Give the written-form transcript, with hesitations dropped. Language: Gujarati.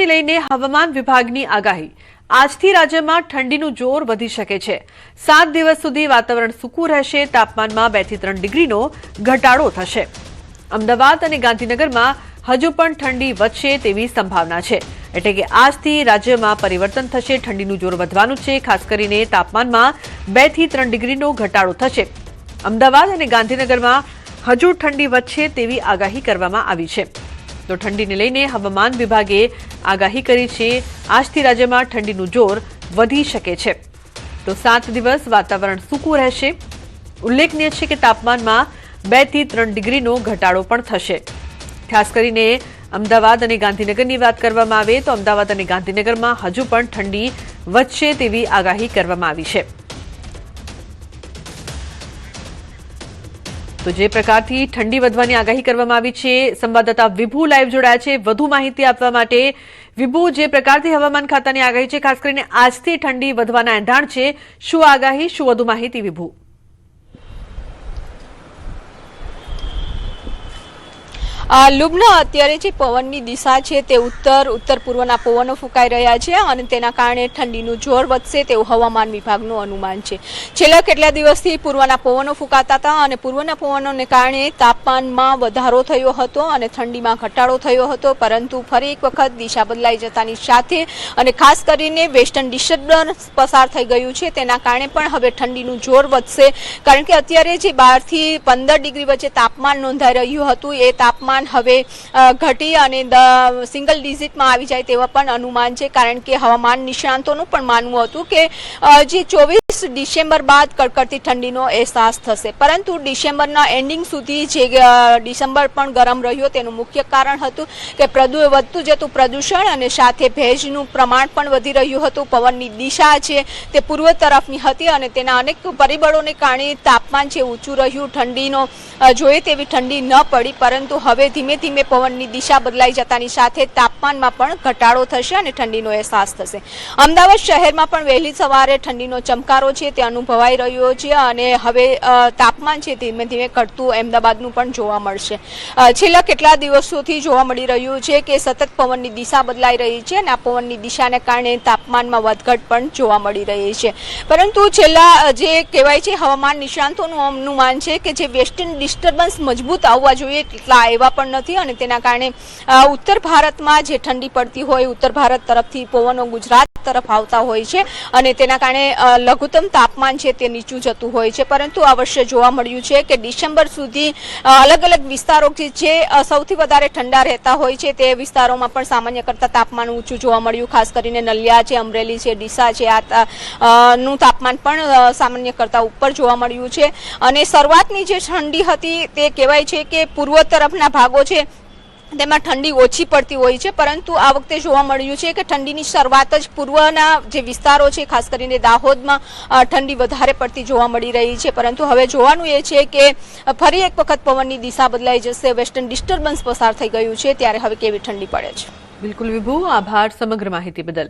ઠંડીને લઈને હવામાન વિભાગની આગાહી। આજથી રાજ્યમાં ઠંડીનું જોર વધી શકે છે। 7 દિવસ સુધી વાતાવરણ સૂકું રહેશે। તાપમાનમાં 2 થી 3 ડિગ્રીનો ઘટાડો થશે। અમદાવાદ અને ગાંધીનગરમાં હજુ પણ ઠંડી વધશે તેવી સંભાવના છે। એટલે કે આજથી રાજ્યમાં પરિવર્તન થશે। ઠંડીનું જોર વધવાનું છે। ખાસ કરીને તાપમાનમાં 2 થી 3 ડિગ્રીનો ઘટાડો થશે। અમદાવાદ અને ગાંધીનગરમાં હજુ ઠંડી વધશે તેવી આગાહી કરવામાં આવી છે। તો ઠંડીને લઈને હવામાન વિભાગે આગાહી કરી છે। આજથી રાજ્યમાં ઠંડીનું જોર વધી શકે છે। તો 7 દિવસ વાતાવરણ સૂકું રહેશે। ઉલ્લેખનીય છે કે તાપમાનમાં 2 થી 3 ડિગ્રીનો ઘટાડો પણ થશે। ખાસ કરીને અમદાવાદ અને ગાંધીનગરની વાત કરવામાં આવે તો અમદાવાદ અને ગાંધીનગરમાં હજુ પણ ઠંડી વધશે તેવી આગાહી કરવામાં આવી છે। તો જે પ્રકારથી ઠંડી વધવાની આગાહી કરવામાં આવી છે, સંવાદદાતા વિભુ લાઈવ જોડાયા છે વધુ માહિતી આપવા માટે। વિભુ, જે પ્રકારથી હવામાન ખાતાની આગાહી છે, ખાસ કરીને આજથી ઠંડી વધવાના એંધાણ છે, શું આગાહી, શું વધુ માહિતી વિભુ? લુબના અત્યારે જે પવનની દિશા છે તે ઉત્તર પૂર્વના પવનો ફૂંકાઈ રહ્યા છે અને તેના કારણે ઠંડીનું જોર વધશે તેવું હવામાન વિભાગનું અનુમાન છે। છેલ્લા કેટલા દિવસથી પૂર્વના પવનો ફૂંકાતા હતા અને પૂર્વના પવનોને કારણે તાપમાનમાં વધારો થયો હતો અને ઠંડીમાં ઘટાડો થયો હતો, પરંતુ ફરી એક વખત દિશા બદલાઈ જતાની સાથે અને ખાસ કરીને વેસ્ટર્ન ડિસ્ટર્બન્સ પસાર થઈ ગયું છે તેના કારણે પણ હવે ઠંડીનું જોર વધશે। કારણ કે અત્યારે જે 12 થી 15 ડિગ્રી વચ્ચે તાપમાન નોંધાઈ રહ્યું હતું એ તાપમાન હવે ઘટી અને સિંગલ ડિજિટમાં આવી જાય તેવા પણ અનુમાન છે। કારણ કે હવામાન નિષ્ણાંતોનું પણ માનવું હતું કે જે 24 ડિસેમ્બર બાદ કડકડતી ઠંડીનો અહેસાસ થશે, પરંતુ ડિસેમ્બરના એન્ડિંગ સુધી જે ડિસેમ્બર પણ ગરમ રહ્યો તેનું મુખ્ય કારણ હતું કે વધતું જતું પ્રદૂષણ અને સાથે ભેજનું પ્રમાણ પણ વધી રહ્યું હતું। પવનની દિશા છે તે પૂર્વ તરફની હતી અને તેના અનેક પરિબળોને કારણે તાપમાન છે ઊંચું રહ્યું। ઠંડીનો જોઈએ તેવી ઠંડી ન પડી, પરંતુ હવે ધીમે ધીમે પવનની દિશા બદલાઈ જતાની સાથે તાપમાનમાં પણ ઘટાડો થશે અને ઠંડીનો અહેસાસ થશે। અમદાવાદ શહેરમાં પણ વહેલી સવારે ઠંડીનો ચમકારો છે તે અનુભવાઈ રહ્યો છે અને હવે તાપમાન છે ધીમે ધીમે ઘટતું અમદાવાદનું પણ જોવા મળશે। છેલ્લા કેટલા દિવસોથી જોવા મળી રહ્યું છે કે સતત પવનની દિશા બદલાઈ રહી છે અને આ પવનની દિશાને કારણે તાપમાનમાં વધઘટ પણ જોવા મળી રહી છે, પરંતુ છેલ્લા જે કહેવાય છે હવામાન નિષ્ણાંતોનું અનુમાન છે કે જે વેસ્ટર્ન ડિસ્ટર્બન્સ મજબૂત આવવા જોઈએ તેટલા આવ્યા પણ નથી અને તેના કારણે ઉત્તર ભારતમાં જે ઠંડી પડતી હોય, ઉત્તર ભારત તરફથી પવનો ગુજરાત તરફ આવતા હોય છે અને તેના કારણે લઘુત્તમ તાપમાન છે તે નીચું જતું હોય છે। પરંતુ આ વર્ષે જોવા મળ્યું છે કે ડિસેમ્બર સુધી અલગ અલગ વિસ્તારો કે જે સૌથી વધારે ઠંડા રહેતા હોય છે તે વિસ્તારોમાં પણ સામાન્ય કરતાં તાપમાન ઊંચું જોવા મળ્યું। ખાસ કરીને નલિયા છે, અમરેલી છે, ડીસા છે, નું તાપમાન પણ સામાન્ય કરતાં ઉપર જોવા મળ્યું છે અને શરૂઆતની જે ઠંડી હતી તે કહેવાય છે કે પૂર્વ તરફના ભાગો છે તેમાં ઠંડી ઓછી પડતી હોય છે, પરંતુ આ વખતે જોવા મળ્યું છે કે ઠંડીની શરૂઆત જ પૂર્વના જે વિસ્તારો છે ખાસ કરીને દાહોદમાં ઠંડી વધારે પડતી જોવા મળી રહી છે। પરંતુ હવે જોવાનું એ છે કે ફરી એક વખત પવનની દિશા બદલાઈ જશે, વેસ્ટર્ન ડિસ્ટર્બન્સ પસાર થઈ ગયું છે ત્યારે હવે કેવી ઠંડી પડે છે। બિલકુલ વિભુ, આભાર સમગ્ર માહિતી બદલ।